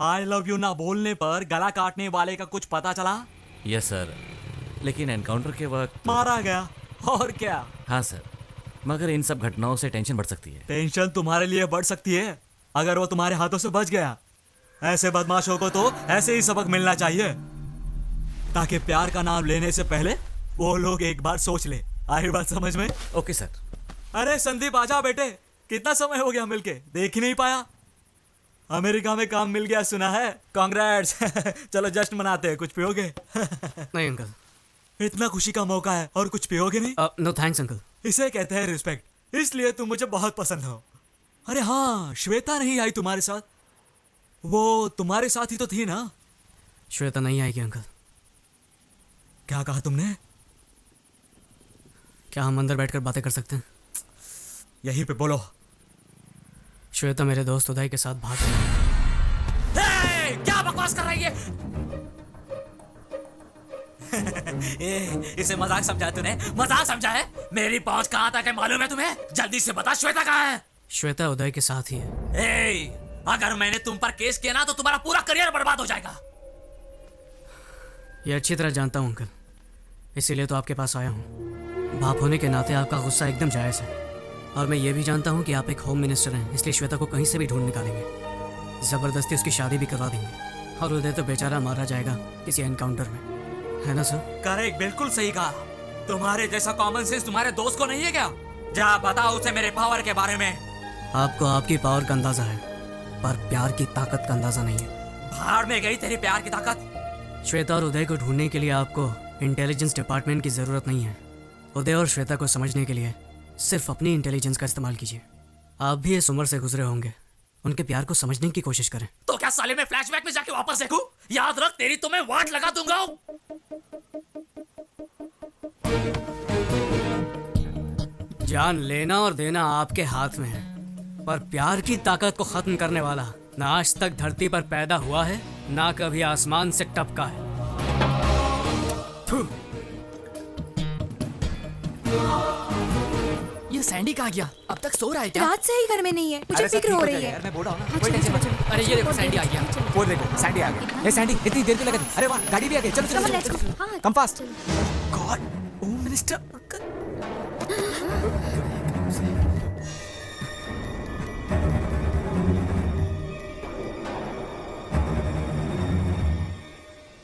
I love you ना बोलने पर गला काटने वाले का कुछ पता चला? यस सर, लेकिन एनकाउंटर के वक्त मारा गया और क्या? हाँ सर, मगर इन सब घटनाओं से टेंशन बढ़ सकती है। टेंशन तुम्हारे लिए बढ़ सकती है अगर वो तुम्हारे हाथों से बच गया। ऐसे बदमाशों को तो ऐसे ही सबक मिलना चाहिए ताकि प्यार का नाम लेने से पहले वो लोग एक बार सोच ले। आई बात समझ में? Okay sir. अरे संदीप आजा बेटे, कितना समय हो गया मिलके, देख ही नहीं पाया। अमेरिका में काम मिल गया सुना है, कांग्रेट्स। चलो जश्न मनाते हैं, कुछ पियोगे? नहीं अंकल। इतना खुशी का मौका है और कुछ पियोगे नहीं? No thanks uncle. इसे कहते हैं रिस्पेक्ट, इसलिए तुम मुझे बहुत पसंद हो। अरे हाँ, श्वेता नहीं आई तुम्हारे साथ? वो तुम्हारे साथ ही तो थी ना? श्वेता नहीं आएगी अंकल। क्या कहा तुमने? क्या हम अंदर बैठकर बातें कर सकते हैं? यहीं पे बोलो। श्वेता मेरे दोस्त उदय के साथ भाग गई। क्या बकवास कर रही है? इसे मजाक समझा तूने? मजाक समझा है? मेरी पहुंच कहां तक है मालूम है तुम्हें? जल्दी से बता, श्वेता कहां है? श्वेता उदय के साथ ही है। अगर मैंने तुम पर केस किया ना तो तुम्हारा पूरा करियर बर्बाद हो जाएगा। ये अच्छी तरह जानता हूँ अंकल, इसीलिए तो आपके पास आया हूँ। बाप होने के नाते आपका गुस्सा एकदम जायज़ है, और मैं ये भी जानता हूँ कि आप एक होम मिनिस्टर हैं, इसलिए श्वेता को कहीं से भी ढूंढ निकालेंगे, ज़बरदस्ती उसकी शादी भी करवा देंगे, और उदय तो बेचारा मारा जाएगा किसी एनकाउंटर में, है ना सर? करेक्ट, बिल्कुल सही कहा। तुम्हारे जैसा कॉमन सेंस तुम्हारे दोस्त को नहीं है क्या? जा बताओ उसे मेरे पावर के बारे में। आपको आपकी पावर का अंदाजा है, पर प्यार की ताकत का अंदाजा नहीं है। भाड़ में गई तेरी प्यार की ताकत। श्वेता और उदय को ढूंढने के लिए आपको इंटेलिजेंस डिपार्टमेंट की ज़रूरत नहीं है। उदय और श्वेता को समझने के लिए सिर्फ अपनी इंटेलिजेंस का इस्तेमाल कीजिए। आप भी इस उम्र से गुजरे होंगे, उनके प्यार को समझने की कोशिश करें। तो क्या साले में फ्लैशबैक में जाके वापस देखूं? याद रख, तेरी तो मैं वाट लगा दूंगा। जान लेना और देना आपके हाथ में है, पर प्यार की ताकत को खत्म करने वाला ना आज तक धरती पर पैदा हुआ है, ना कभी आसमान से टपका है। ये सैंडी कहाँ गया? अब तक सो रहा है क्या? रात से ही घर में नहीं है, मुझे फिक्र हो रही है। मैं बोल रहा हूं ना, हाँ, चलो, चलो। अरे ये देखो सैंडी आ गया। वो देखो सैंडी आ गई। ये सैंडी इतनी देर क्यों लगा दी? अरे वाह, गाड़ी भी आ गई। चलो Come on, चलो let's go. हाँ, कम फास्ट। चलो। God, home minister.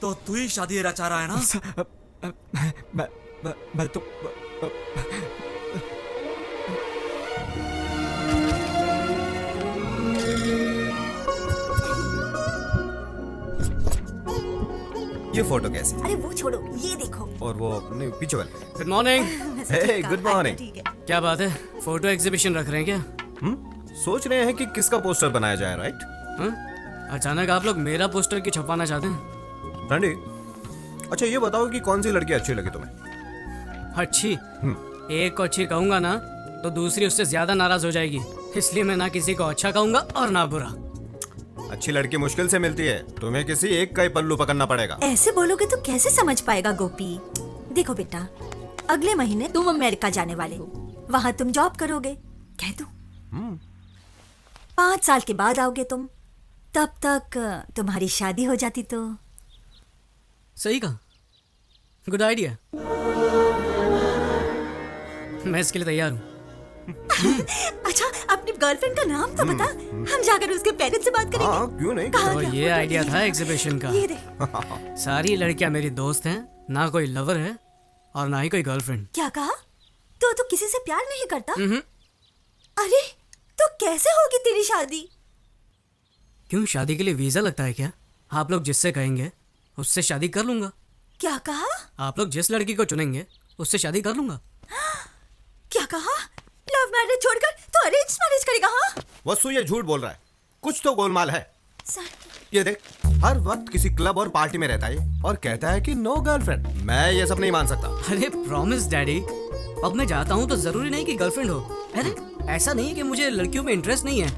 तो तू ही शादी रचा रहा है ना? मैं तो ये फोटो कैसी? अरे वो छोड़ो, ये देखो। और वो नहीं, पीछे वाले। Good morning. Hey, good morning. ठीक है। क्या बात है, फोटो एग्जीबिशन रख रहे हैं क्या? सोच रहे हैं कि किसका पोस्टर बनाया जाए, राइट? हाँ? अचानक आप लोग मेरा पोस्टर क्यों छपवाना चाहते हैं? रंडी, अच्छा ये बताओ कि कौन सी लड़की अच्छी लगी तुम्हें? अच्छी? एक को अच्छी कहूंगा ना तो दूसरी उससे ज्यादा नाराज हो जाएगी, इसलिए मैं ना किसी को अच्छा कहूंगा और ना बुरा। अच्छी लड़की मुश्किल से मिलती है, तुम्हें किसी एक का ही पल्लू पकड़ना पड़ेगा। ऐसे बोलोगे तो कैसे समझ पाएगा गोपी? देखो बेटा, अगले महीने तुम अमेरिका जाने वाले हो, वहाँ तुम जॉब करोगे, कह दो। 5 साल के बाद आओगे तुम, तब तक तुम्हारी शादी हो जाती तो। सही कहा, गुड आइडिया। मैं इसके लिए तैयार हूँ। अच्छा, अपनी गर्लफ्रेंड का नाम तो बता, हम जाकर उसके पेरेंट्स से बात करेंगे। हाँ, क्यों नहीं? कहाँ तो गया ये फोटो? आइडिया था एग्जीबिशन का। ये देख। सारी लड़कियां मेरी दोस्त हैं, ना कोई लवर है और ना ही कोई गर्लफ्रेंड। क्या कहा? तो किसी से प्यार नहीं करता? अरे तो कैसे होगी तेरी शादी? क्यों, शादी के लिए वीजा लगता है क्या? आप लोग जिससे कहेंगे उससे शादी कर लूंगा। क्या कहा? आप लोग जिस लड़की को चुनेंगे उससे शादी कर लूंगा। क्या कहा? लव मैरिज छोड़कर तो अरेंज मैरिज करेगा? हाँ वसु ये झूठ बोल रहा है, कुछ तो गोलमाल है। सर, ये देख, हर वक्त किसी क्लब और पार्टी में रहता है और कहता है कि नो गर्लफ्रेंड। मैं ये सब नहीं मान सकता। अरे प्रॉमिस डैडी, अब मैं जाता हूँ तो जरूरी नहीं कि गर्लफ्रेंड हो। अरे ऐसा नहीं है कि मुझे लड़कियों में इंटरेस्ट नहीं है,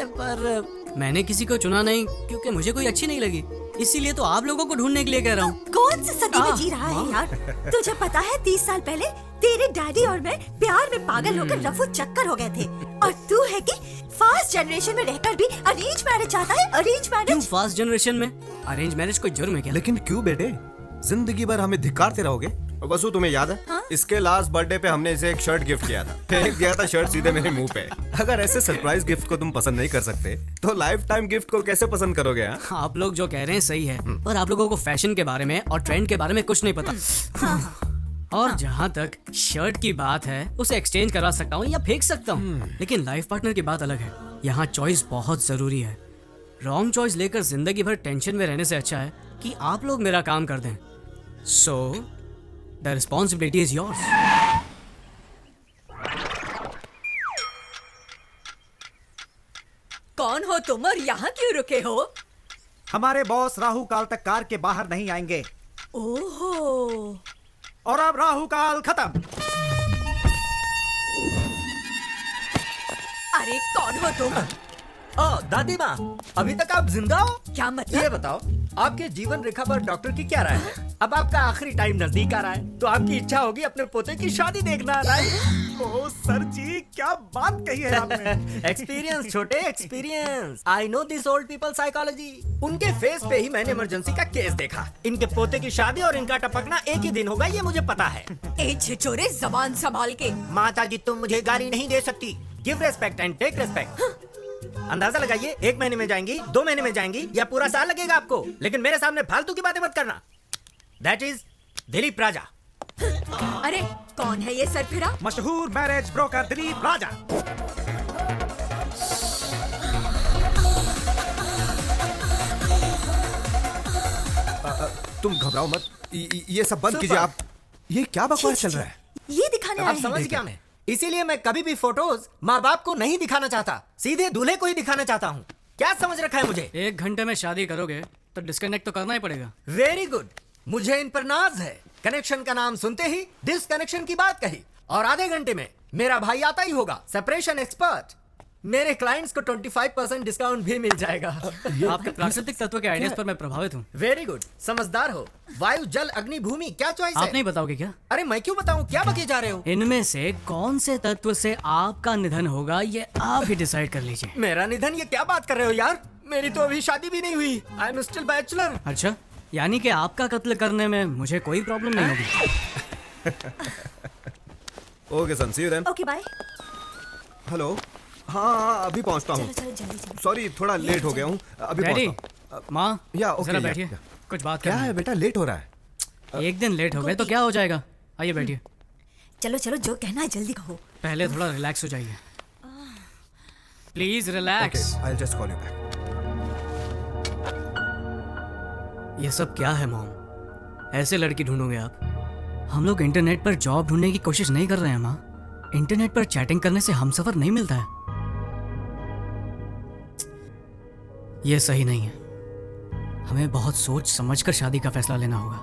पर मैंने किसी को चुना नहीं क्योंकि मुझे कोई अच्छी नहीं लगी, इसीलिए तो आप लोगों को ढूंढने के लिए कह रहा हूँ। कौन सी सदी में जी रहा है यार? तुझे पता है 30 साल पहले तेरे डैडी और मैं प्यार में पागल होकर रफू चक्कर हो गए थे, और तू है कि फास्ट जनरेशन में रहकर भी अरेंज मैरिज चाहता है। अरेंज क्यों मैरिज? फास्ट जनरेशन में अरेंज मैरिज कोई जुर्म है क्या? लेकिन क्यों बेटे, जिंदगी भर हमें धिक्कारते रहोगे? वसु तुम्हें याद है? हाँ? इसके लास्ट बर्थडे पे हमने इसे एक शर्ट गिफ्ट किया था। फेंक दिया था शर्ट सीधे मेरे मुंह पे। अगर ऐसे सरप्राइज गिफ्ट को तुम पसंद नहीं कर सकते तो लाइफ टाइम गिफ्ट को कैसे पसंद करोगे? हाँ? आप लोग जो कह रहे हैं सही है, पर आप लोगों को फैशन के बारे में और ट्रेंड के बारे में कुछ नहीं पता। और जहाँ तक शर्ट की बात है, उसे एक्सचेंज करवा सकता हूँ या फेंक सकता हूँ, लेकिन लाइफ पार्टनर की बात अलग है। यहाँ चॉइस बहुत जरूरी है। रॉन्ग चॉइस लेकर जिंदगी भर टेंशन में रहने से अच्छा है कि आप लोग मेरा काम कर दें। So the responsibility is yours. कौन हो तुम और यहाँ क्यों रुके हो? हमारे बॉस राहु काल तक कार के बाहर नहीं आएंगे, ओहो, और अब राहु काल खत्म। अरे कौन हो तुम? ओ दादी माँ, अभी तक आप जिंदा हो? क्या ये मतलब? बताओ, आपके जीवन रेखा पर डॉक्टर की क्या राय है? अब आपका आखिरी टाइम नजदीक आ रहा है, तो आपकी इच्छा होगी अपने पोते की शादी देखना, राइट? ओ सर जी, क्या बात कही है आपने। एक्सपीरियंस छोटे, experience. I know this old people psychology. उनके फेस पे ही मैंने इमरजेंसी का केस देखा। इनके पोते की शादी और इनका टपकना एक ही दिन होगा, ये मुझे पता है। ए छिछोरे, जबान संभाल के। माता जी, तुम मुझे गाली नहीं दे सकती। Give respect and take respect. अंदाजा लगाइए, 1 महीने में जाएंगी, 2 महीने में जाएंगी, या पूरा साल लगेगा आपको, लेकिन मेरे सामने फालतू की बातें मत करना। दैट इज दिलीप राजा। अरे कौन है ये सरफिरा? मशहूर मैरिज ब्रोकर दिलीप राजा। तुम घबराओ मत, ये सब बंद कीजिए आप। ये क्या बकवास चल रहा है? ये दिखाने आए अब हैं। समझ गया मैं। इसीलिए मैं कभी भी फोटोज माँ बाप को नहीं दिखाना चाहता, सीधे दूल्हे को ही दिखाना चाहता हूँ। क्या समझ रखा है मुझे? 1 घंटे में शादी करोगे तो डिस्कनेक्ट तो करना ही पड़ेगा। वेरी गुड, मुझे इन पर नाज है। कनेक्शन का नाम सुनते ही डिसकनेक्शन की बात कही, और आधे घंटे में मेरा भाई आता ही होगा, सेपरेशन एक्सपर्ट। मेरे क्लाइंट्स को 25% डिस्काउंट भी मिल जाएगा। आपके प्राकृतिक तत्व के आइडियाज पर मैं प्रभावित हूँ। वेरी गुड, समझदार हो। वायु, जल, अग्नि, भूमि, क्या चॉइस आप है? नहीं बताओगे क्या? अरे मैं क्यों बताऊं, क्या बके जा रहे हो? इनमें से कौन से तत्व से आपका निधन होगा, ये आप ही डिसाइड कर लीजिए। मेरा निधन? ये क्या बात कर रहे हो यार? मेरी तो अभी शादी भी नहीं हुई। I am still bachelor. अच्छा, यानी कि आपका कत्ल करने में मुझे कोई प्रॉब्लम नहीं होगी। Okay son, see you then. Okay bye. Hello, हाँ अभी पहुंचता हूँ। चलो चलो जल्दी जल्दी। सॉरी, थोड़ा लेट हो गया हूँ, अभी डैडी, पहुंचता हूँ। माँ, या, ओके, जरा या, बैठिए, या। कुछ बात क्या करनी है बेटा, लेट हो रहा है? है। एक दिन लेट हो गए तो क्या हो जाएगा? आइए बैठिए। चलो चलो, जो कहना है जल्दी कहो। पहले थोड़ा रिलैक्स हो जाइए, please relax. I just call you back. ये सब क्या है मॉम? ऐसे लड़की ढूंढोगे आप? हम लोग इंटरनेट पर जॉब ढूंढने की कोशिश नहीं कर रहे हैं माँ। इंटरनेट पर चैटिंग करने से हमसफर नहीं मिलता है। ये सही नहीं है। हमें बहुत सोच समझकर शादी का फैसला लेना होगा।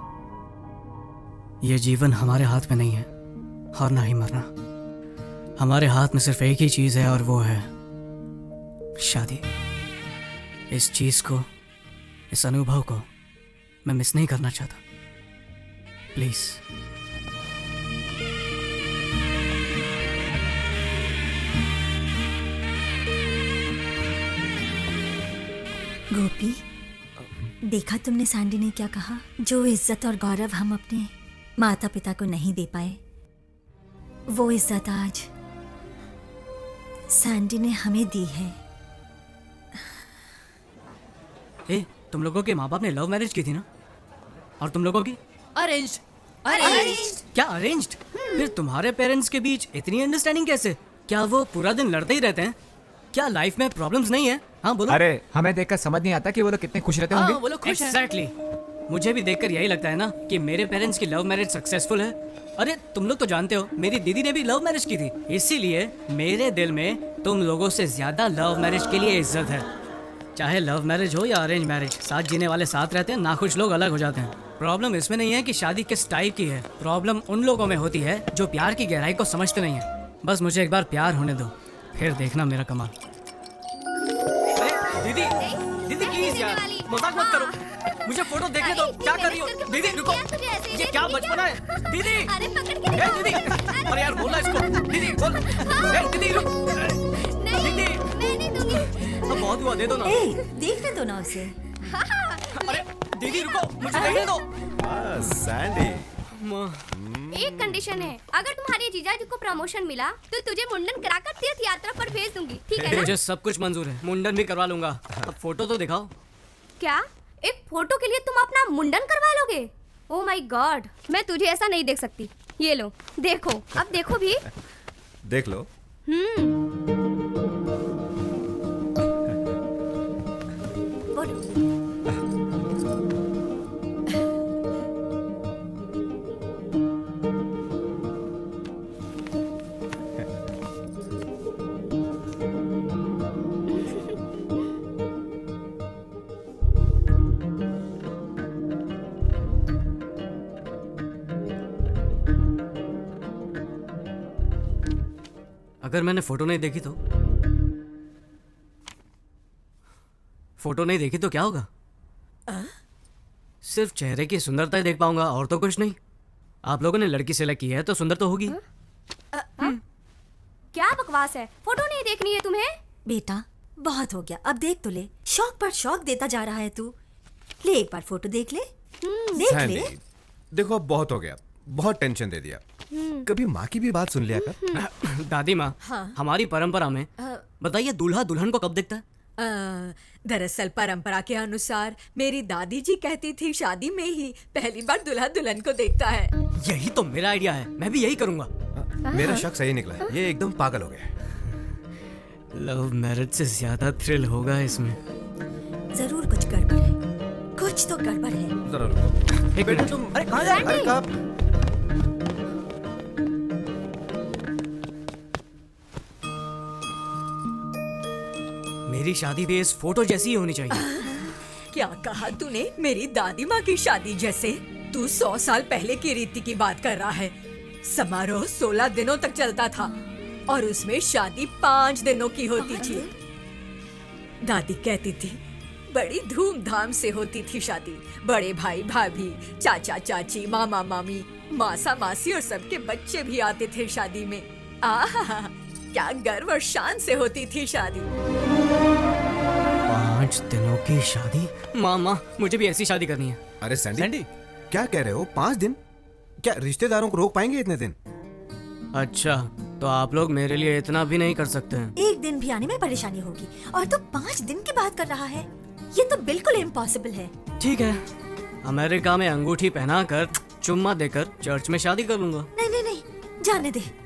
ये जीवन हमारे हाथ में नहीं है, और ना ही मरना। हमारे हाथ में सिर्फ एक ही चीज है, और वो है शादी। इस चीज को, इस अनुभव को मैं मिस नहीं करना चाहता। प्लीज। गोपी, देखा तुमने सैंडी ने क्या कहा? जो इज्जत और गौरव हम अपने माता पिता को नहीं दे पाए, वो इज्जत आज सैंडी ने हमें दी है। ए, तुम लोगों के माँ बाप ने लव मैरिज की थी ना? और तुम लोगों की? अरेंज। क्या अरेंज्ड? फिर तुम्हारे पेरेंट्स के बीच इतनी अंडरस्टैंडिंग कैसे? क्या वो पूरा दिन लड़ते ही रहते हैं? क्या लाइफ में प्रॉब्लम्स नहीं है? हाँ बोलो। अरे हमें देखकर समझ नहीं आता कि वो लोग कितने खुश रहते होंगे। वो लोग खुश हैं। एग्जैक्टली। मुझे भी देखकर यही लगता है ना कि मेरे पेरेंट्स की लव मैरिज सक्सेसफुल है। अरे तुम लोग तो जानते हो, मेरी दीदी ने भी लव मैरिज की थी, इसीलिए मेरे दिल में तुम लोगों से ज्यादा लव मैरिज के लिए इज्जत है। चाहे लव मैरिज हो या अरेंज मैरिज, साथ जीने वाले साथ रहते हैं, नाखुश लोग अलग हो जाते हैं। प्रॉब्लम इसमें नहीं है कि शादी किस टाइप की है, प्रॉब्लम उन लोगों में होती है जो प्यार की गहराई को समझते नहीं है। बस मुझे एक बार प्यार होने दो, फिर देखना मेरा कमाल। दीदी दीदी दीदी प्लीज यार मजाक मत करो, मुझे फोटो देखने दो। क्या कर रही हो दीदी? रुको, ये क्या बचपना है दीदी? अरे पकड़ के ए दीदी, अरे यार बोलना इसको। दीदी बोल। ए दीदी रुक। दीदी मैं नहीं दूंगी। अब बहुत हुआ, दे दो ना। ए, देखने दो ना उसे। अरे दीदी रुको, मुझे देखने दो। सैंडी, एक कंडीशन है, अगर तुम्हारे जीजाजी को प्रमोशन मिला तो तुझे मुंडन कराकर तीर्थ यात्रा पर भेज दूंगी, ठीक है ना? मुझे सब कुछ मंजूर है, मुंडन भी करवा लूंगा। अब फोटो तो दिखाओ। क्या एक फोटो के लिए तुम अपना मुंडन करवा लोगे? ओह माय गॉड, मैं तुझे ऐसा नहीं देख सकती। ये लो देखो, अब देखो भी। देख लो। अगर मैंने फोटो नहीं देखी तो? फोटो नहीं देखी तो क्या होगा? सिर्फ चेहरे की सुंदरता ही देख पाऊंगा और तो कुछ नहीं। आप लोगों ने लड़की सेलेक्ट की है तो सुंदर तो होगी। क्या बकवास है, फोटो नहीं देखनी है तुम्हें? बेटा बहुत हो गया, अब देख तो ले। शौक पर शौक देता जा रहा है तू। ले एक बार फोटो देख ले। देख सैंडी, ले। देखो अब बहुत हो गया, बहुत टेंशन दे दिया। कभी माँ की भी बात सुन लिया कर। दादी माँ, हमारी परंपरा में बताइए दूल्हा दुल्हन को कब देखता है? दरअसल परंपरा के अनुसार मेरी दादी जी कहती थी शादी में ही पहली बार दूल्हा दुल्हन को देखता है। यही तो मेरा आइडिया है, मैं भी यही करूंगा। मेरा शक सही निकला है, ये एकदम पागल हो गया। लव मैरिज से ज्यादा थ्रिल होगा इसमें। जरूर कुछ गड़बड़ है, कुछ तो गड़बड़ है। जरा रुको। एक बेटा मिनट। तुम, अरे कहाँ जा? अरे कहाँ? मेरी शादी भी इस फोटो जैसी ही होनी चाहिए। क्या कहा तूने? मेरी दादी माँ की शादी जैसे? तू 100 साल पहले की रीति की बात कर रहा है। समारोह 16 दिनों तक चलता था और उसमें शादी 5 दिनों की होती थी। दादी कहती थी बड़ी धूमधाम से होती थी शादी। बड़े भाई भाभी, चाचा चाची, मामा मामी, मासा मासी और सबके बच्चे भी आते थे शादी में। आहा, क्या गर्व और शान से होती थी शादी। 5 दिनों की शादी? माँ मुझे भी ऐसी शादी करनी है। अरे सैंडी, क्या कह रहे हो? 5 दिन? क्या रिश्तेदारों को रोक पाएंगे इतने दिन? अच्छा, तो आप लोग मेरे लिए इतना भी नहीं कर सकते हैं? एक दिन भी आने में परेशानी होगी और तू 5 दिन की बात कर रहा है। ये तो बिल्कुल इम्पॉसिबल है। ठीक है, अमेरिका में अंगूठी पहना कर चुम्मा देकर चर्च में शादी कर लूंगा। नहीं नहीं नहीं, जाने दे।